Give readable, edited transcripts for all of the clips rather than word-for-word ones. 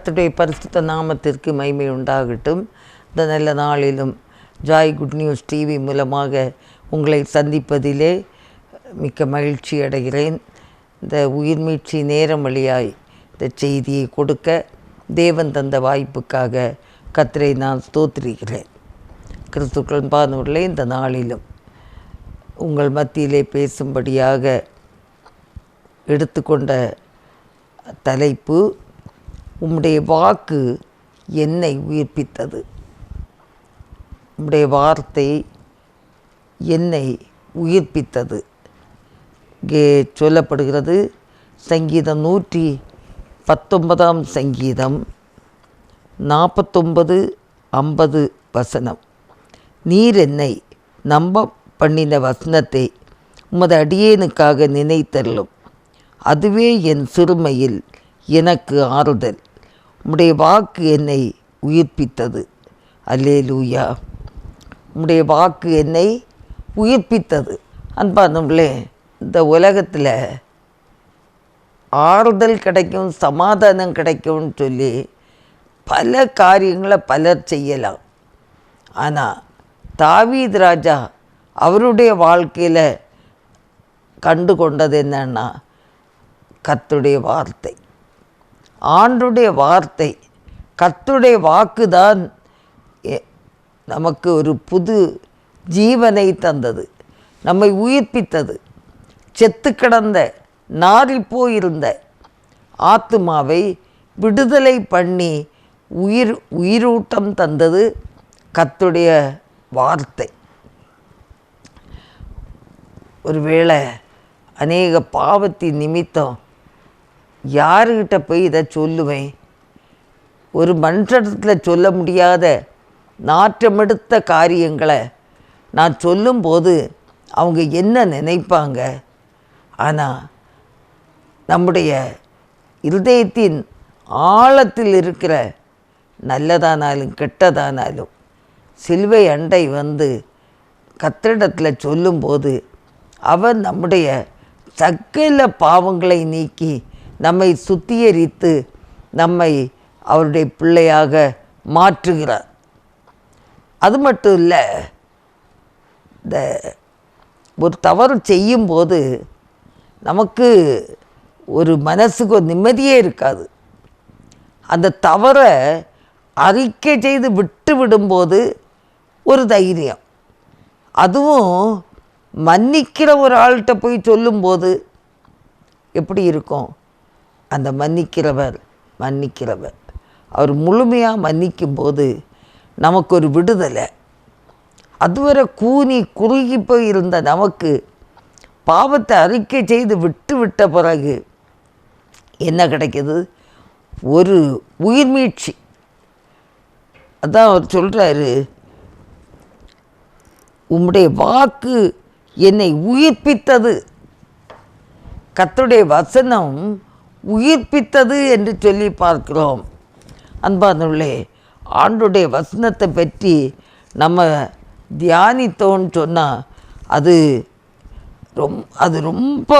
கர்த்தருடைய பரிசுத்த நாமத்திற்கு மகிமை உண்டாகட்டும். இந்த நல்ல நாளிலும் ஜாய் குட் நியூஸ் டிவி மூலமாக உங்களை சந்திப்பதிலே மிக்க மகிழ்ச்சி அடைகிறேன். இந்த உயிர்மீட்சி நேரம் வழியாய் இந்த செய்தியை கொடுக்க தேவன் தந்த வாய்ப்புக்காக கர்த்தரை நான் ஸ்தோத்திரிக்கிறேன். கிறிஸ்துக்கள் பானூரில் இந்த நாளிலும் உங்கள் மத்தியிலே பேசும்படியாக எடுத்துக்கொண்ட தலைப்பு, உம்முடைய வாக்கு என்னை உயிர்ப்பித்தது. உம்முடைய வார்த்தை என்னை உயிர்ப்பித்தது. இங்கே சொல்லப்படுகிறது, சங்கீதம் 119 சங்கீதம் 49-50 வசனம். நீர் என்னை நம்ப பண்ணின வசனத்தை உமது அடியேனுக்காக நினைத்தருளும். அதுவே என் சிறுமையில் எனக்கு ஆறுதல். உம்முடைய வாக்கு என்னை உயிர்ப்பித்தது. அல்லேலூயா. உம்முடைய வாக்கு என்னை உயிர்ப்பித்தது. அன்பானவர்களே, இந்த உலகத்தில் ஆறுதல் கிடைக்கும், சமாதானம் கிடைக்கும்னு சொல்லி பல காரியங்களை பலர் செய்யலாம். ஆனால் தாவீது ராஜா அவருடைய வாழ்க்கையில் கண்டு கொண்டது என்னன்னா, கர்த்தருடைய வார்த்தை, ஆண்டவருடைய வார்த்தை, கர்த்தருடைய வாக்கு தான் நமக்கு ஒரு புது ஜீவனை தந்தது, நம்மை உயிர்ப்பித்தது. செத்து கிடந்த நாறி போயிருந்த ஆத்துமாவை விடுதலை பண்ணி உயிரூட்டம் தந்தது கர்த்தருடைய வார்த்தை. ஒருவேளை அநேக பாவத்தின் நிமித்தம் யாருக்கிட்ட போய் இதை சொல்லுவேன்? ஒரு மன்றத்தில் சொல்ல முடியாத நாற்றமெடுத்த காரியங்களை நான் சொல்லும்போது அவங்க என்ன நினைப்பாங்க? ஆனால் நம்முடைய இருதயத்தின் ஆழத்தில் இருக்கிற நல்லதானாலும் கெட்டதானாலும் சிலுவை அண்டை வந்து கர்த்தரிடத்தில் சொல்லும்போது அவர் நம்முடைய சகல பாவங்களை நீக்கி நம்மை சுத்திகரித்து நம்மை அவருடைய பிள்ளையாக மாற்றுகிறார். அது மட்டும் இல்லை, இந்த ஒரு தவறு செய்யும்போது நமக்கு ஒரு மனசுக்கு ஒரு நிம்மதியே இருக்காது. அந்த தவறை அறிக்கை செய்து விட்டு விடும்போது ஒரு தைரியம். அதுவும் மன்னிக்கிற ஒரு ஆள்கிட்ட போய் சொல்லும்போது எப்படி இருக்கும்? அந்த மன்னிக்கிறவர் அவர் முழுமையாக மன்னிக்கும்போது நமக்கு ஒரு விடுதலை. அதுவரை கூனி குறுகி போய் இருந்த நமக்கு பாவத்தை அறிக்கை செய்து விட்ட பிறகு என்ன கிடைக்கிது? ஒரு உயிர்மீட்சி. அதான் அவர் சொல்கிறாரு, உம்முடைய வாக்கு என்னை உயிர்ப்பித்தது. கர்த்தருடைய வசனம் உயிர்ப்பித்தது என்று சொல்லி பார்க்கிறோம். அன்பானவர்களே, ஆண்டவருடைய வசனத்தை பற்றி நம்ம தியானித்தோன்னு சொன்னால் அது ரொம்ப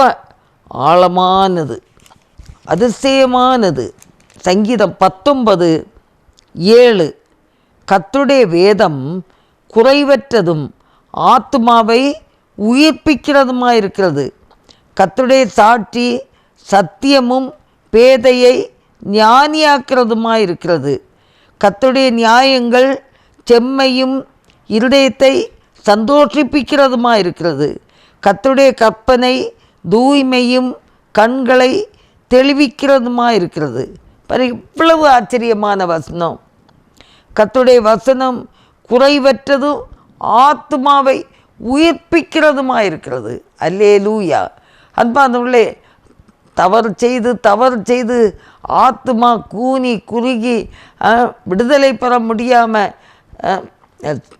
ஆழமானது, அதிசயமானது. சங்கீதம் 19:7, கர்த்தருடைய வேதம் குறைவற்றதும் ஆத்துமாவை உயிர்ப்பிக்கிறதுமாயிருக்கிறது. கர்த்தருடைய சாட்சி சத்தியமும் பேதையை ஞானியாக்கிறதுமாயிருக்கிறது. கர்த்தருடைய நியாயங்கள் செம்மையும் இருதயத்தை சந்தோஷிப்பிக்கிறதுமாயிருக்கிறது. கர்த்தருடைய கற்பனை தூய்மையும் கண்களை தெளிவிக்கிறதுமாயிருக்கிறது. இவ்வளவு ஆச்சரியமான வசனம். கர்த்தருடைய வசனம் குறைவற்றதும் ஆத்துமாவை உயிர்ப்பிக்கிறதுமாயிருக்கிறது. அல்லேலூயா. அன்பானவர்களே, தவறு செய்து ஆத்துமா கூனி குறுகி விடுதலை பெற முடியாமல்,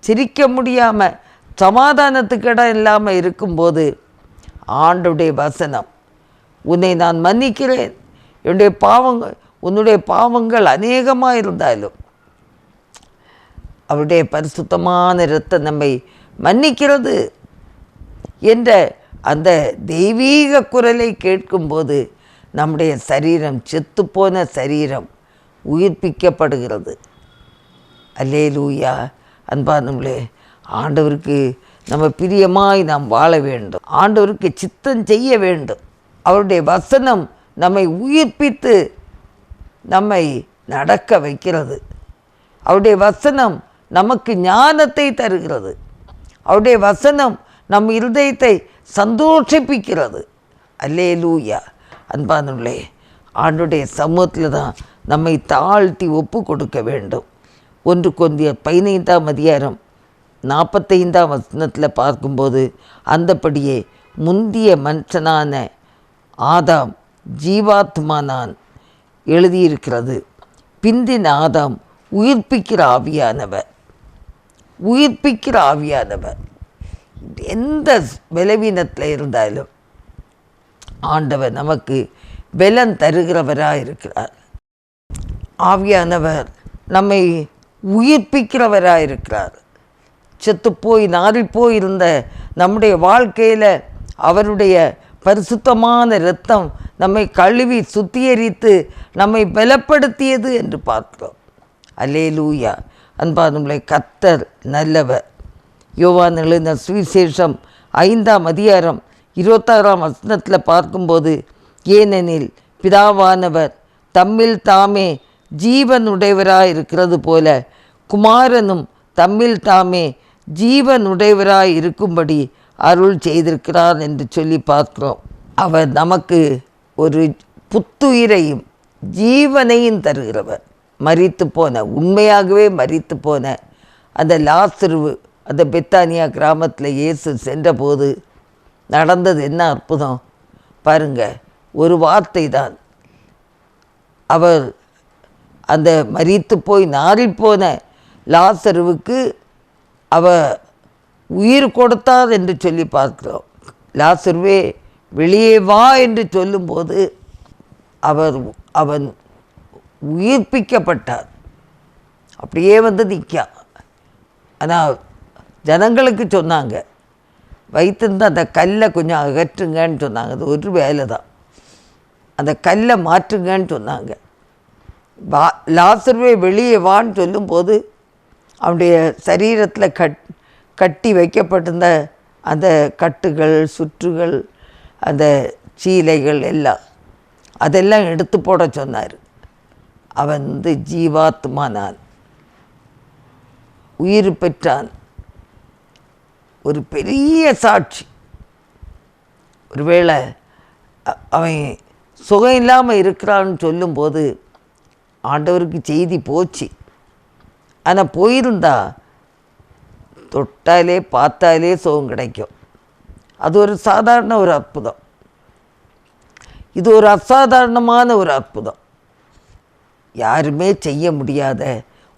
சிரிக்க முடியாமல், சமாதானத்துக்கு இடம் இல்லாமல் இருக்கும்போது ஆண்டவருடைய வசனம், உன்னை நான் மன்னிக்கிறேன், உன்னுடைய பாவங்கள் அநேகமாக இருந்தாலும் அவருடைய பரிசுத்தமான இரத்தம் நம்மை மன்னிக்கிறது என்ற அந்த தெய்வீக குரலை கேட்கும்போது நம்முடைய சரீரம், செத்துப்போன சரீரம் உயிர்ப்பிக்கப்படுகிறது. அல்லேலூயா. அன்பானவர்களே, ஆண்டவருக்கு நம்ம பிரியமாய் நாம் வாழ வேண்டும். ஆண்டவருக்கு சித்தம் செய்ய வேண்டும். அவருடைய வசனம் நம்மை உயிர்ப்பித்து நம்மை நடக்க வைக்கிறது. அவருடைய வசனம் நமக்கு ஞானத்தை தருகிறது. அவருடைய வசனம் நம் இருதயத்தை சந்தோஷிப்பிக்கிறது. அல்லேலூயா. அன்பானவர்களே, ஆண்டுடைய சமூகத்தில் தான் நம்மை தாழ்த்தி ஒப்பு கொடுக்க வேண்டும். 1 கொரிந்தியர் 15:45 பார்க்கும்போது, அந்தபடியே முந்திய மனுஷனான ஆதாம் ஜீவாத்மானான் எழுதியிருக்கிறது. பிந்தின ஆதாம் உயிர்ப்பிக்கிற ஆவியானவர். உயிர்ப்பிக்கிற ஆவியானவர். எந்த பலவீனத்தில் இருந்தாலும் ஆண்டவர் நமக்கு பலன் தருகிறவராக இருக்கிறார். ஆவியானவர் நம்மை உயிர்ப்பிக்கிறவராக இருக்கிறார். செத்துப்போய் நாறிப்போய் இருந்த நம்முடைய வாழ்க்கையில் அவருடைய பரிசுத்தமான இரத்தம் நம்மை கழுவி சுத்திகரித்து நம்மை பலப்படுத்தியது என்று பார்க்கிறோம். அல்லேலூயா. அன்பானவர்களே, கர்த்தர் நல்லவர். யோவான் எழுதின சுவிசேஷம் 5:26 பார்க்கும்போது, ஏனெனில் பிதாவானவர் தம்மில் தாமே ஜீவனுடையவராய் இருக்கிறது போல குமாரனும் தம்மில் தாமே ஜீவனுடையவராய் இருக்கும்படி அருள் செய்திருக்கிறார் என்று சொல்லி பார்க்கிறோம். அவர் நமக்கு ஒரு புத்துயிரையும் ஜீவனையும் தருகிறவர். மரித்து போன, உண்மையாகவே மரித்து போன அந்த லாசரு, அந்த பெத்தானியா கிராமத்தில் இயேசு சென்றபோது நடந்தது என்ன அற்புதம் பாருங்க. ஒரு வார்த்தை தான். அவர் அந்த மரித்து போய் நாறிப்போன லாசருவுக்கு அவர் உயிர் கொடுத்தார் என்று சொல்லி பார்க்கிறோம். லாசருவே வெளியே வா என்று சொல்லும்போது அவன் உயிர்ப்பிக்கப்பட்டார். அப்படியே வந்து நிற்கா. ஆனால் ஜனங்களுக்கு சொன்னாங்க, வைத்திருந்த அந்த கல்லை கொஞ்சம் அகற்றுங்கன்னு சொன்னாங்க. அது ஒரு வேலை தான். அந்த கல்லை மாற்றுங்கன்னு சொன்னாங்க. லாசருவே வெளியே வான்னு சொல்லும்போது அவனுடைய சரீரத்தில் கட்டி வைக்கப்பட்டிருந்த அந்த கட்டுகள், சுற்றுகள், அந்த சீலைகள் எல்லாம் அதெல்லாம் எடுத்து போட சொன்னார். அவன் ஜீவாத்மானான், உயிர் பெற்றான். ஒரு பெரிய சாட்சி. ஒருவேளை அவன் சுகம் இல்லாமல் இருக்கிறான்னு சொல்லும்போது ஆண்டவருக்கு செய்தி போச்சு. ஆனால் போயிருந்தா தொட்டாலே பார்த்தாலே சுகம் கிடைக்கும். அது ஒரு சாதாரண ஒரு அற்புதம். இது ஒரு அசாதாரணமான ஒரு அற்புதம். யாருமே செய்ய முடியாத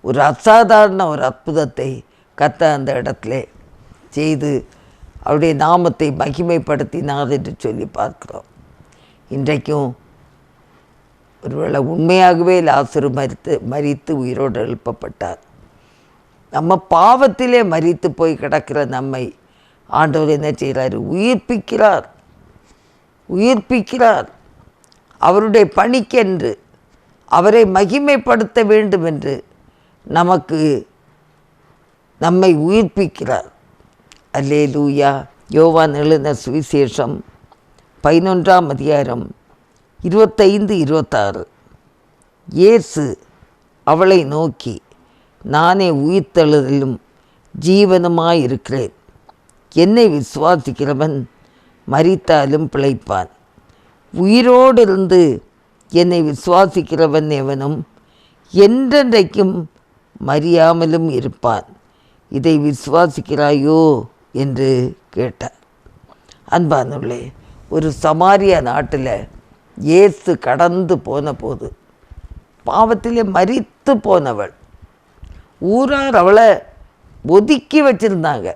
ஒரு அசாதாரண ஒரு அற்புதத்தை கர்த்தர் அந்த இடத்துல செய்து அவருடைய நாமத்தை மகிமைப்படுத்தினார் என்று சொல்லி பார்க்கிறோம். இன்றைக்கும் ஒருவேளை உண்மையாகவே லாசரு மரித்து உயிரோடு எழுப்பப்பட்டார். நம்ம பாவத்திலே மரித்து போய் கிடக்கிற நம்மை ஆண்டவர் என்ன செய்கிறார்? உயிர்ப்பிக்கிறார். உயிர்ப்பிக்கிறார். அவருடைய பணிக்கென்று அவரை மகிமைப்படுத்த வேண்டும் என்று நம்மை உயிர்ப்பிக்கிறார். அல்லேலூயா. யோவான் எழுதின சுவிசேஷம் 11:25-26. இயேசு அவளை நோக்கி, நானே உயிர்த்தெழுதலும் ஜீவனுமாயிருக்கிறேன். என்னை விசுவாசிக்கிறவன் மரித்தாலும் பிழைப்பான். உயிரோடு இருந்து என்னை விசுவாசிக்கிறவன் எவனும் என்றென்றைக்கும் மறியாமலும் இருப்பான். இதை விசுவாசிக்கிறாயோ என்று கேட்டார். அன்பானவர்களே, ஒரு சமாரியா நாட்டில் இயேசு கடந்து போன போது பாவத்திலே மரித்து போனவள், ஊரார் அவளை ஒதுக்கி வச்சுருந்தாங்க.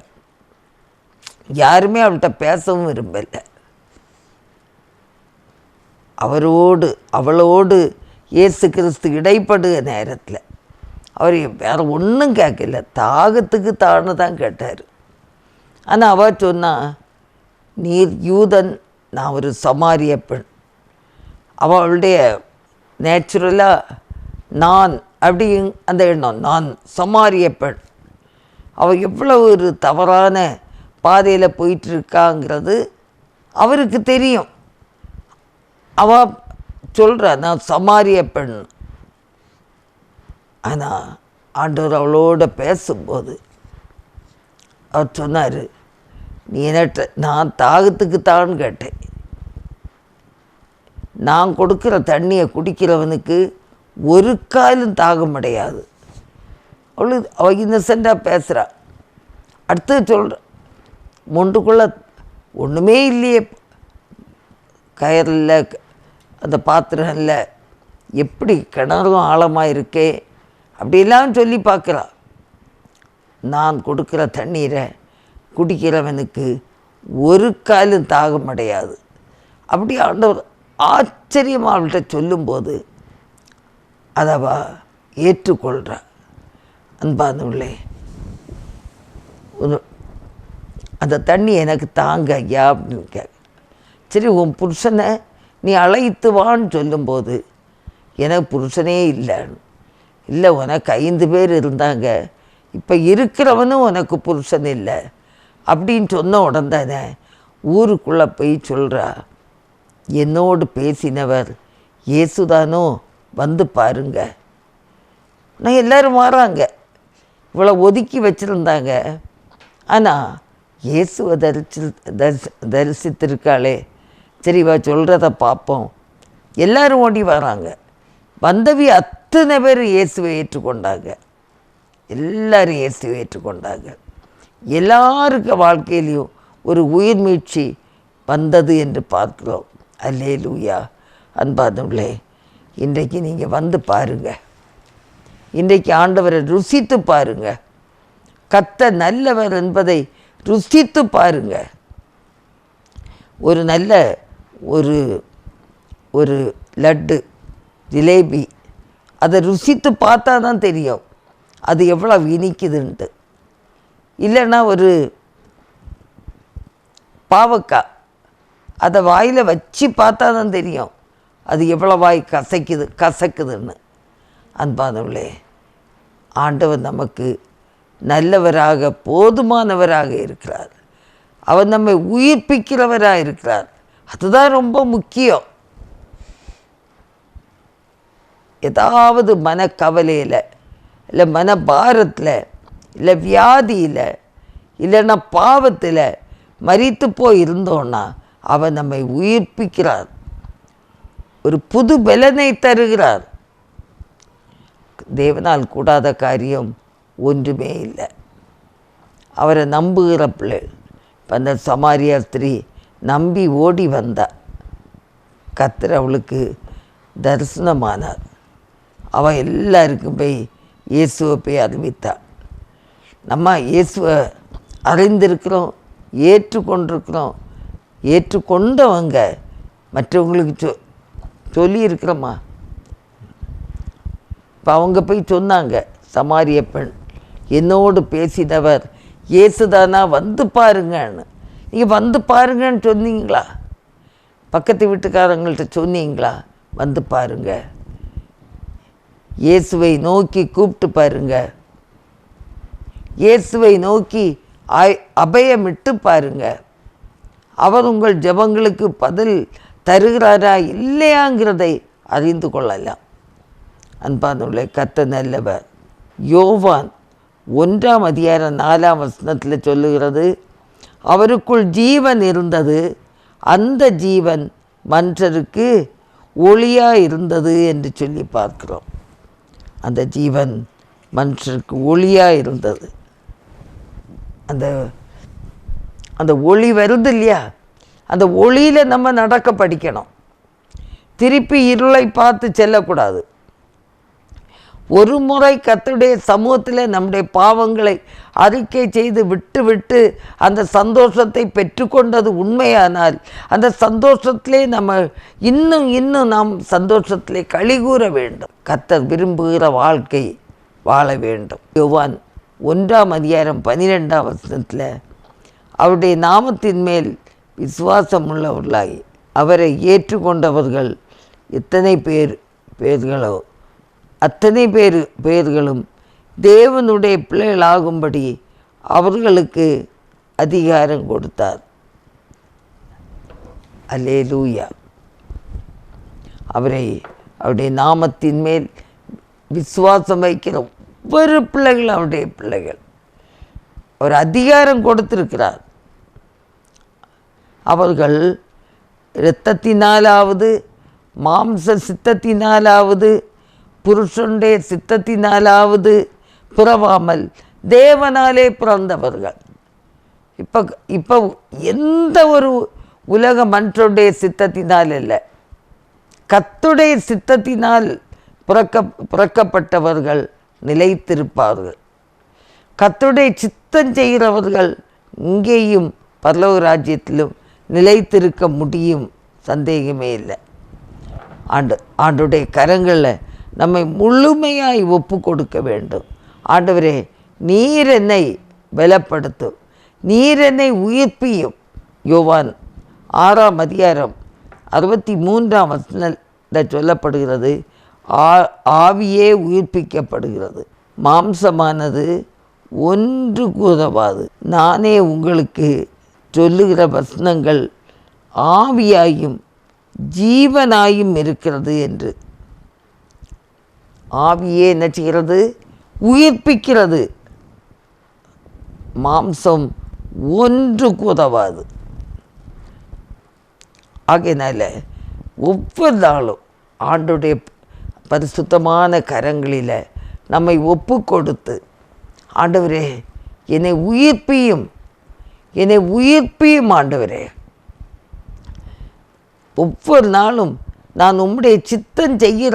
யாருமே அவள்கிட்ட பேசவும் விரும்பலை. அவளோடு இயேசு கிறிஸ்து இடைப்படுக நேரத்தில் அவர் வேறு ஒன்றும் கேட்கல, தாகத்துக்கு தான்னு தான் கேட்டார். ஆனால் அவள் சொன்னா, நீர் யூதன், நான் ஒரு சமாரிய பெண். அவளுடைய நேச்சுரலாக நான் அப்படி அந்த எண்ணம், நான் சமாரிய பெண், அவள் எவ்வளோ ஒரு தவறான பாதையில் போயிட்டுருக்காங்கிறது அவருக்கு தெரியும். அவள் சொல்கிறா நான் சமாரிய பெண். ஆனால் ஆண்டவர் அவளோட பேசும்போது அவர் சொன்னார், நீ என்ன, நான் தாகத்துக்கு தான் கேட்டேன், நான் கொடுக்குற தண்ணியை குடிக்கிறவனுக்கு ஒரு காலும் தாகம் அடையாது. அவள் இன்னசென்ட்டாக பேசுகிறா. அடுத்து சொல்கிற, முண்டுக்குள்ளே ஒன்றுமே இல்லையே, கயரில் அந்த பாத்திரம் இல்லை, எப்படி கிணறும் ஆழமாக இருக்கே அப்படிலாம் சொல்லி பார்க்குறா. நான் கொடுக்குற தண்ணீரை குடிக்கிறவனுக்கு ஒரு காலும் தாகம் அடையாது. அப்படி ஆண்டவர் ஆச்சரியமாக அவள்கிட்ட சொல்லும்போது அதை அவள் ஏற்றுக்கொள்கிறா. அன்பானவர்களே, அந்த தண்ணி எனக்கு தாங்க ஐயா அப்படின்னு கேட்க. சரி, உன் புருஷனை நீ அழைத்து வான்னு சொல்லும்போது எனக்கு புருஷனே இல்லைன்னு. இல்லை, உனக்கு 5 பேர் இருந்தாங்க, இப்போ இருக்கிறவனும் உனக்கு புருஷன் இல்லை அப்படின்னு சொன்ன உடனே தானே ஊருக்குள்ளே போய் சொல்கிறா, என்னோடு பேசினவர் இயேசுதானோ, வந்து பாருங்க. நான் எல்லோரும் வராங்க, இவ்வளோ ஒதுக்கி வச்சுருந்தாங்க, ஆனால் இயேசுவை தரிசித்திருக்காளே, சரி இவ சொல்கிறத பார்ப்போம். எல்லோரும் ஓடி வராங்க. வந்தவி அத்தனை பேர் இயேசுவை ஏற்றுக்கொண்டாங்க. எல்லோரும் இயேசுவை ஏற்றுக்கொண்டாங்க. எல்லாருக்கு வாழ்க்கையிலையும் ஒரு உயிர் மீட்சி வந்தது என்று பார்க்கிறோம். அல்லேலூயா. அன்பானவர்களே, இன்றைக்கு நீங்கள் வந்து பாருங்கள், இன்றைக்கு ஆண்டவரை ருசித்து பாருங்கள், கர்த்தர் நல்லவர் என்பதை ருசித்து பாருங்கள். ஒரு நல்ல ஒரு லட்டு, ஜிலேபி, அதை ருசித்து பார்த்தா தான் தெரியும் அது எவ்வளோ இனிக்குதுன்ட்டு. இல்லைன்னா ஒரு பாவக்காய், அதை வாயில் வச்சு பார்த்தா தான் தெரியும் அது எவ்வளோ வாய் கசக்குதுன்னு. அன்பானவர்களே, ஆண்டவர் நமக்கு நல்லவராக போதுமானவராக இருக்கிறார். அவர் நம்மை உயிர்ப்பிக்கிறவராக இருக்கிறார். அதுதான் ரொம்ப முக்கியம். ஏதாவது மனக்கவலையில், இல்லை மனபாரத்தில், இல்லை வியாதியில், இல்லைன்னா பாவத்தில் மரித்து போய் இருந்தோன்னா அவர் நம்மை உயிர்ப்பிக்கிறார், ஒரு புது பலனை தருகிறார். தேவனால் கூடாத காரியம் ஒன்றுமே இல்லை. அவரை நம்புகிற பிள்ளை. இப்போ அந்த சமாரியா ஸ்திரீ நம்பி ஓடி வந்தா, கர்த்தர் அவளுக்கு தரிசனமானார். அவள் எல்லாருக்கும் போய் இயேசுவை போய் அறிவித்தாள். நம்ம இயேசுவை அறிந்திருக்கிறோம், ஏற்றுக்கொண்டிருக்கிறோம். ஏற்றுக்கொண்டவங்க மற்றவங்களுக்கு சொல்லியிருக்கிறோமா? இப்போ அவங்க போய் சொன்னாங்க, சமாரிய பெண் என்னோடு பேசினவர் இயேசுதானா, வந்து பாருங்கன்னு. நீங்கள் வந்து பாருங்கன்னு சொன்னீங்களா? பக்கத்து வீட்டுக்காரங்கள்ட்ட சொன்னீங்களா? வந்து பாருங்க, இயேசுவை நோக்கி கூப்பிட்டு பாருங்க, இயேசுவை நோக்கி அபயமிட்டு பாருங்க. அவர் உங்கள் ஜெபங்களுக்கு பதில் தருகிறாரா இல்லையாங்கிறதை அறிந்து கொள்ளலாம். அன்பானவர்களே, கர்த்தர் நல்லவர். யோவான் 1:4 சொல்லுகிறது, அவருக்குள் ஜீவன் இருந்தது, அந்த ஜீவன் மனுஷருக்கு ஒளியாக இருந்தது என்று சொல்லி பார்க்கிறோம். அந்த ஜீவன் மனுஷருக்கு ஒளியாக இருந்தது. அந்த ஒளி வருது இல்லையா, அந்த ஒளியில் நம்ம நடக்க படிக்கணும். திருப்பி இருளை பார்த்து செல்லக்கூடாது. ஒரு முறை கர்த்தருடைய சமூகத்தில் நம்முடைய பாவங்களை அறிக்கை செய்து விட்டு அந்த சந்தோஷத்தை பெற்றுக்கொண்டது உண்மையானால், அந்த சந்தோஷத்திலே நம்ம இன்னும் நாம் சந்தோஷத்திலே களிகூற வேண்டும். கர்த்தர் விரும்புகிற வாழ்க்கை வாழ வேண்டும். யோவான் 1:12 அவருடைய நாமத்தின் மேல் விசுவாசம் உள்ளவர்களாகி அவரை ஏற்றுக்கொண்டவர்கள் எத்தனை பேர்களோ அத்தனை பேர்களும் தேவனுடைய பிள்ளைகளாகும்படி அவர்களுக்கு அதிகாரம் கொடுத்தார். அல்லேலூயா. அவருடைய நாமத்தின் மேல் விசுவாசம் வைக்கிற ஒவ்வொரு பிள்ளைகள் அவருடைய பிள்ளைகள். அவர் அதிகாரம் கொடுத்திருக்கிறார். அவர்கள் இரத்தத்தினாலாவது மாம்ச சித்தத்தினாலாவது புருஷனுடைய சித்தத்தினாலாவது பிறவாமல் தேவனாலே பிறந்தவர்கள். இப்போ எந்த ஒரு உலக மனுஷனுடைய சித்தத்தினால் இல்லை, கர்த்தருடைய சித்தத்தினால் பிறக்கப்பட்டவர்கள் நிலைத்திருப்பார்கள். கர்த்தருடைய சித்தம் செய்கிறவர்கள் இங்கேயும் பரலோக ராஜ்யத்திலும் நிலைத்திருக்க முடியும், சந்தேகமே இல்லை. ஆண்டுடைய கரங்களில் நம்மை முழுமையாய் ஒப்பு கொடுக்க வேண்டும். ஆண்டவரே, நீர் என்னை பலப்படுத்தும், நீர் என்னை உயிர்ப்பியும். யோவான் 6:63 சொல்லப்படுகிறது, ஆவியே உயிர்ப்பிக்கப்படுகிறது, மாம்சமானது ஒன்று கூதவாது. நானே உங்களுக்கு சொல்லுகிற வசனங்கள் ஆவியாயும் ஜீவனாயும் இருக்கிறது என்று. ஆவியே என்ன செய்கிறது? உயிர்ப்பிக்கிறது. மாம்சம் ஒன்று கூதவாது. ஆகையினால ஒவ்வொரு நாளும் ஆண்டுடைய பரிசுத்தமான கரங்களில் நம்மை ஒப்பு கொடுத்து, ஆண்டவரே என்னை உயிர்ப்பியும், என்னை உயிர்ப்பியும் ஆண்டவரே. ஒவ்வொரு நாளும் நான் உம்முடைய சித்தம் செய்கிற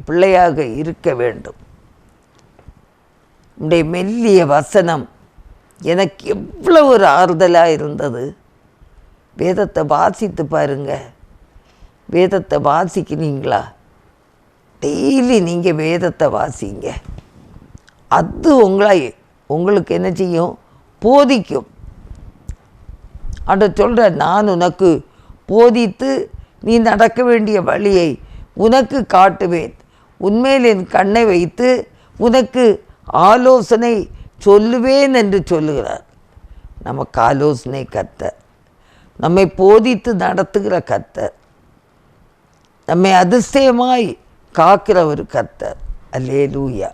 பிள்ளையாக இருக்க வேண்டும். உம்முடைய மெல்லிய வசனம் எனக்கு எவ்வளோ ஒரு ஆறுதலாக இருந்தது. வேதத்தை வாசித்து பாருங்க. வேதத்தை வாசிக்கிறீங்களா? டெய்லி நீங்கள் வேதத்தை வாசிங்க. அது உங்களுக்கு என்ன செய்யும்? போதிக்கும். ஆண்டவர் சொல்கிற, நான் உனக்கு போதித்து நீ நடக்க வேண்டிய வழியை உனக்கு காட்டுவேன், உன்மேல் என் கண்ணை வைத்து உனக்கு ஆலோசனை சொல்லுவேன் என்று சொல்லுகிறார். நமக்கு ஆலோசனை கர்த்தர், நம்மை போதித்து நடத்துகிற கர்த்தர், நம்மை அதிசயமாய் காக்கிற ஒரு கர்த்தர். அல்லேலூயா.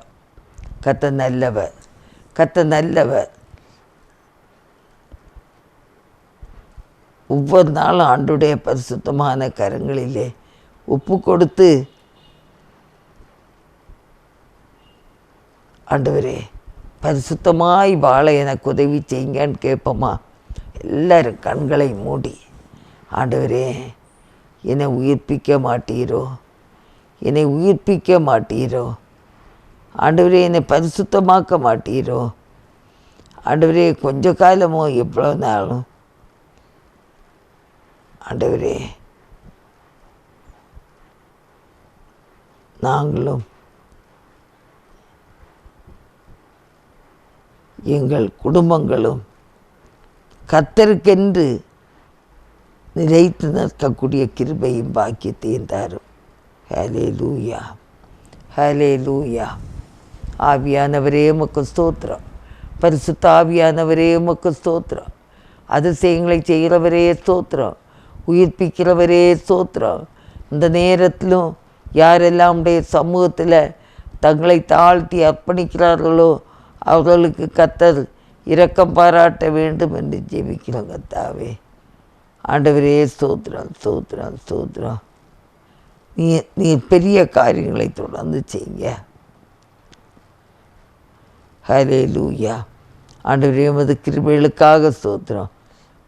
கர்த்தர் நல்லவர், கர்த்தர் நல்லவர். ஒவ்வொரு நாளும் ஆண்டுடைய பரிசுத்தமான கரங்களிலே ஒப்பு கொடுத்து, ஆண்டவரே பரிசுத்தமாய் வாழ எனக்கு உதவி செய்யுங்கன்னு கேட்போமா? எல்லாரும் கண்களை மூடி, ஆண்டவரே என்னை உயிர்ப்பிக்க மாட்டீரோ, என்னை உயிர்ப்பிக்க மாட்டீரோ, ஆண்டவரே என்னை பரிசுத்தமாக்க மாட்டீரோ, ஆண்டவரே கொஞ்ச காலமோ எவ்வளோ நாளும், ஆண்டவரே நாங்களும் எங்கள் குடும்பங்களும் கர்த்தருக்கென்று நிலைத்து நிற்கக்கூடிய கிருபையும் பாக்கியத்தையும் தாரும். ஹல்லேலூயா, ஹல்லேலூயா. ஆவியானவரே உமக்கு ஸ்தோத்திரம், பரிசுத்த ஆவியானவரே உமக்கு ஸ்தோத்திரம், அதிசயங்களை செய்கிறவரே ஸ்தோத்திரம், உயிர்ப்பிக்கிறவரே ஸ்தோத்திரம். இந்த நேரத்திலும் யாரெல்லாம் உடைய சமூகத்தில் தங்களை தாழ்த்தி அர்ப்பணிக்கிறார்களோ அவர்களுக்கு கர்த்தர் இரக்கம் பாராட்ட வேண்டும் என்று ஜெபிக்கிறோம். கர்த்தாவே, ஆண்டவரே ஸ்தோத்திரம், ஸ்தோத்திரம், ஸ்தோத்திரம். நீ பெரிய காரியங்களை தொடர்ந்து செய்ய. ஹல்லேலூயா. ஆண்டவரே உமது கிருபைகளுக்காக ஸ்தோத்திரம்,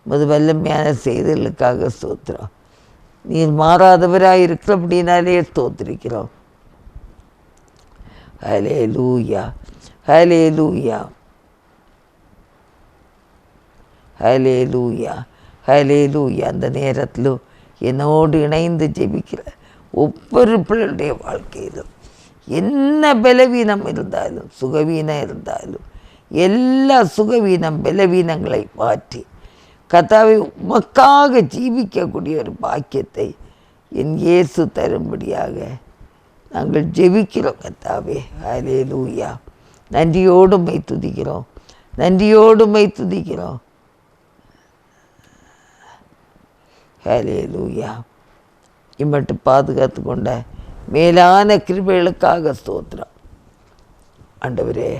உமது வல்லமையான செய்திகளுக்காக ஸ்தோத்திரம். நீர் மாறாதவராக இருக்கிறபடினாலே ஸ்தோத்திரிக்கிறோம். ஹல்லேலூயா, ஹல்லேலூயா, ஹல்லேலூயா, ஹல்லேலூயா. அந்த நேரத்திலும் என்னோடு இணைந்து ஜெபிக்கிற ஒவ்வொரு பிள்ளைகளுடைய வாழ்க்கையிலும் என்ன பலவீனம் இருந்தாலும் சுகவீனம் இருந்தாலும் எல்லா சுகவீனம் பலவீனங்களை மாற்றி கர்த்தாவை உமக்காக ஜீவிக்கக்கூடிய ஒரு பாக்கியத்தை என் இயேசு தரும்படியாக நாங்கள் ஜெபிக்கிறோம் கர்த்தாவே. ஹல்லேலூயா. நன்றியோடு உம்மை துதிக்கிறோம், நன்றியோடு உம்மை துதிக்கிறோம். ஹல்லேலூயா. இம்மட்டு பாதுகாத்து கொண்ட மேலான கிருபைகளுக்காக ஸ்தோத்திரம். ஆண்டவரே,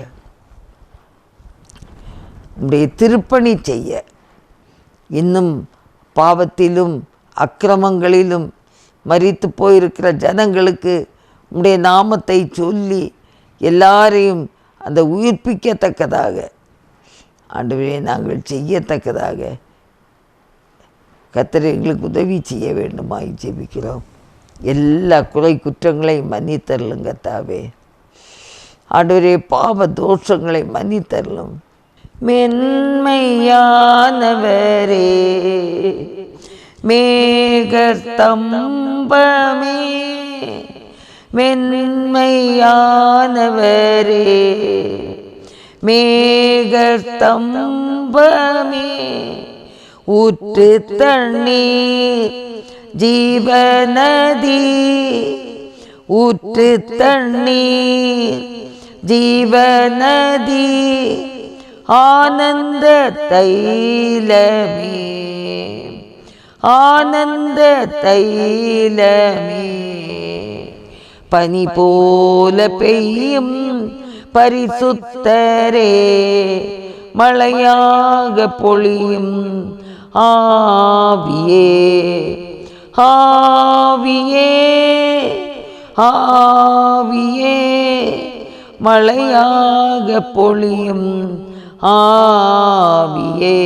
உம்முடைய திருப்பணி செய்ய இன்னும் பாவத்திலும் அக்கிரமங்களிலும் மரித்து போயிருக்கிற ஜனங்களுக்கு உம்முடைய நாமத்தை சொல்லி எல்லாரையும் அந்த உயிர்ப்பிக்கத்தக்கதாக ஆண்டவரே நாங்கள் செய்யத்தக்கதாக கர்த்தர் எங்களுக்கு உதவி செய்ய வேண்டுமாய் ஜெபிக்கிறோம். எல்லா குறை குற்றங்களையும் மன்னித்தரலும் கர்த்தாவே. ஆண்டவரே, பாவ தோஷங்களை மன்னித்தரலும். மென்மையானவரே, மேகஸ்தம்பமே, மென்மையானவரே, மேகஸ்தம்பமே, ஊற்று தண்ணீர் ஜீவநதி, ஊற்று தண்ணீர் ஜீவநதி, ஆனந்த தைலமே, ஆனந்த தைலமே, பனி போல பெய்யும் பரிசுத்தரே, மழையாக பொழியும் ஆவியே, ஆவியே, ஆவியே, மழையாக பொழியும் ஆவியே,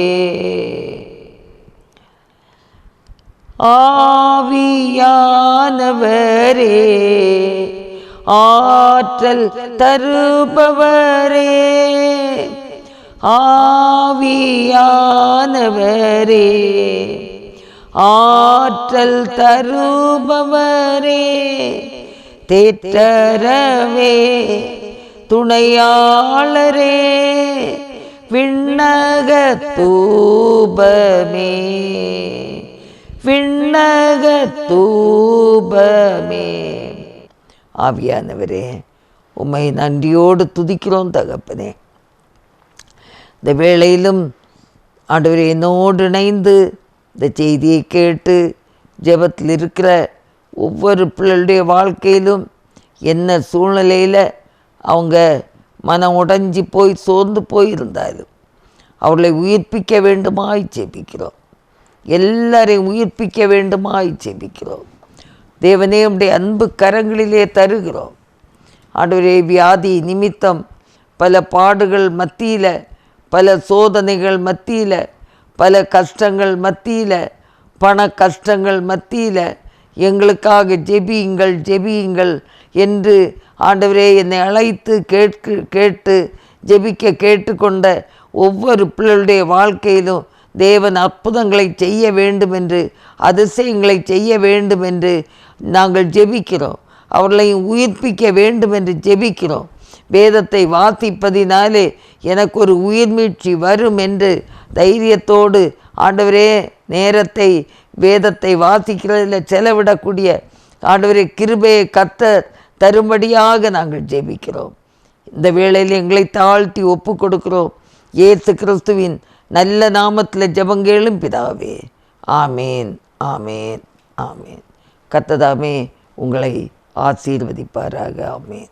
ஆவியானவரே, ஆற்றல் தருபவரே, ஆவியானவரே, ஆற்றல் தருபவரே, தேற்றரவே துணையாளரே, விண்ணக தூபமே, விண்ணக தூபமே. ஆவியானவரே, உம்மை நன்றியோடு துதிக்கிறோம் தகப்பனே. இந்த வேளையிலும் ஆண்டவரே, என்னோடு இணைந்து இந்த செய்தியை கேட்டு ஜெபத்தில் இருக்கிற ஒவ்வொரு பிள்ளைகளுடைய வாழ்க்கையிலும் என்ன சூழ்நிலையில் அவங்க மனம் உடைஞ்சி போய் சோர்ந்து போயிருந்தாலும் அவர்களை உயிர்ப்பிக்க வேண்டுமாய் ஜெபிக்கிறோம். எல்லாரையும் உயிர்ப்பிக்க வேண்டுமாய் ஜெபிக்கிறோம். தேவனே, உம்முடைய அன்பு கரங்களிலே தருகிறோம். ஆண்டவரே, வியாதி நிமித்தம் பல பாடுகள் மத்தியில், பல சோதனைகள் மத்தியில், பல கஷ்டங்கள் மத்தியில், பண கஷ்டங்கள் மத்தியில் எங்களுக்காக ஜெபியுங்கள் ஜெபியுங்கள் என்று ஆண்டவரே என்னை அழைத்து கேட்டு ஜெபிக்க கேட்டுக்கொண்ட ஒவ்வொரு பிள்ளைகளுடைய வாழ்க்கையிலும் தேவன் அற்புதங்களை செய்ய வேண்டும் என்று, அதிசயங்களை செய்ய வேண்டும் என்று நாங்கள் ஜெபிக்கிறோம். அவர்களையும் உயிர்ப்பிக்க வேண்டும் என்று ஜெபிக்கிறோம். வேதத்தை வாசிப்பதினாலே எனக்கு ஒரு உயிர்மீட்சி வரும் என்று தைரியத்தோடு ஆண்டவரே நேரத்தை வேதத்தை வாசிக்கிறதில் செலவிடக்கூடிய ஆண்டவரே கிருபையை கர்த்தர் தரும்படியாக நாங்கள் ஜெபிக்கிறோம். இந்த வேளையில் எங்களை தாழ்த்தி ஒப்பு கொடுக்கிறோம். இயேசு கிறிஸ்துவின் நல்ல நாமத்தில் ஜெபங்கேளும் பிதாவே. ஆமேன், ஆமேன், ஆமேன். கர்த்தர் தாமே உங்களை ஆசீர்வதிப்பாராக. ஆமேன்.